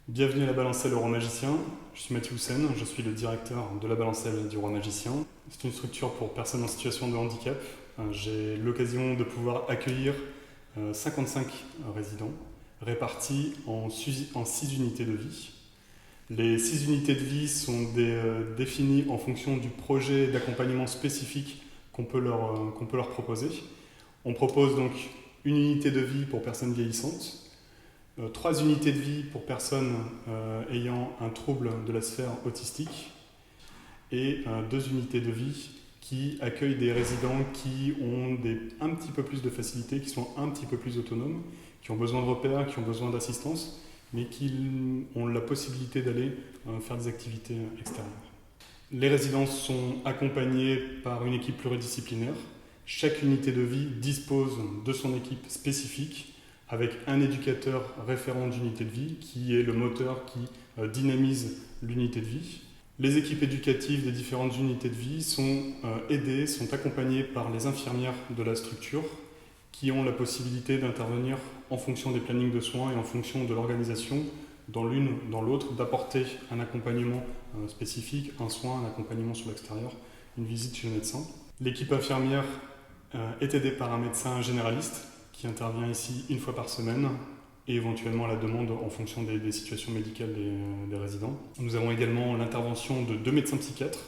Bienvenue à la Balancelle au Roi Magicien. Je suis Mathieu Houssen, je suis le directeur de la Balancelle du Roi Magicien. C'est une structure pour personnes en situation de handicap. J'ai l'occasion de pouvoir accueillir 55 résidents répartis en 6 unités de vie. Les 6 unités de vie sont définies en fonction du projet d'accompagnement spécifique qu'on peut leur proposer. On propose donc une unité de vie pour personnes vieillissantes, 3 unités de vie pour personnes ayant un trouble de la sphère autistique et 2 unités de vie qui accueillent des résidents qui ont un petit peu plus de facilité, qui sont un petit peu plus autonomes, qui ont besoin de repères, qui ont besoin d'assistance, mais qui ont la possibilité d'aller faire des activités extérieures. Les résidents sont accompagnés par une équipe pluridisciplinaire. Chaque unité de vie dispose de son équipe spécifique, avec un éducateur référent d'unité de vie qui est le moteur qui dynamise l'unité de vie. Les équipes éducatives des différentes unités de vie sont aidées, sont accompagnées par les infirmières de la structure qui ont la possibilité d'intervenir en fonction des plannings de soins et en fonction de l'organisation dans l'une ou dans l'autre, d'apporter un accompagnement spécifique, un soin, un accompagnement sur l'extérieur, une visite chez le médecin. L'équipe infirmière est aidée par un médecin généraliste qui intervient ici une fois par semaine et éventuellement à la demande en fonction des situations médicales des résidents. Nous avons également l'intervention de 2 médecins psychiatres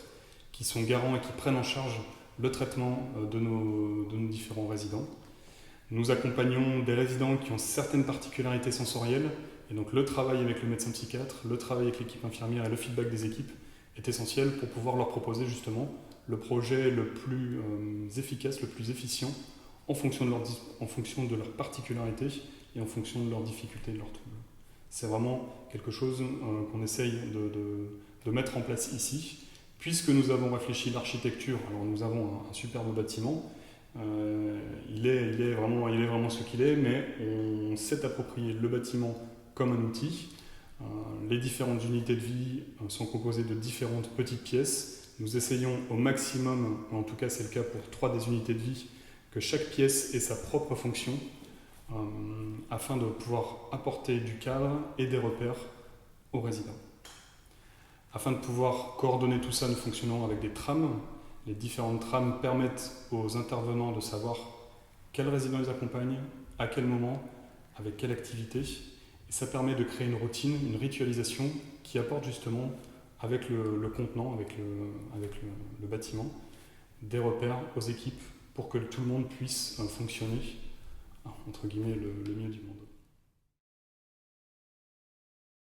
qui sont garants et qui prennent en charge le traitement de nos différents résidents. Nous accompagnons des résidents qui ont certaines particularités sensorielles et donc le travail avec le médecin psychiatre, le travail avec l'équipe infirmière et le feedback des équipes est essentiel pour pouvoir leur proposer justement le projet le plus efficace, le plus efficient en fonction de leurs particularités et en fonction de leurs difficultés, de leurs troubles. C'est vraiment quelque chose qu'on essaye de mettre en place ici. Puisque nous avons réfléchi l'architecture, alors nous avons un superbe bâtiment, il est vraiment ce qu'il est, mais on s'est approprié le bâtiment comme un outil. Les différentes unités de vie sont composées de différentes petites pièces. Nous essayons au maximum, en tout cas c'est le cas pour 3 des unités de vie, que chaque pièce ait sa propre fonction afin de pouvoir apporter du cadre et des repères aux résidents. Afin de pouvoir coordonner tout ça, nous fonctionnons avec des trames. Les différentes trames permettent aux intervenants de savoir quels résidents ils accompagnent, à quel moment, avec quelle activité. Et ça permet de créer une routine, une ritualisation qui apporte justement, avec le contenant, avec le bâtiment, des repères aux équipes pour que tout le monde puisse fonctionner, entre guillemets, le mieux du monde.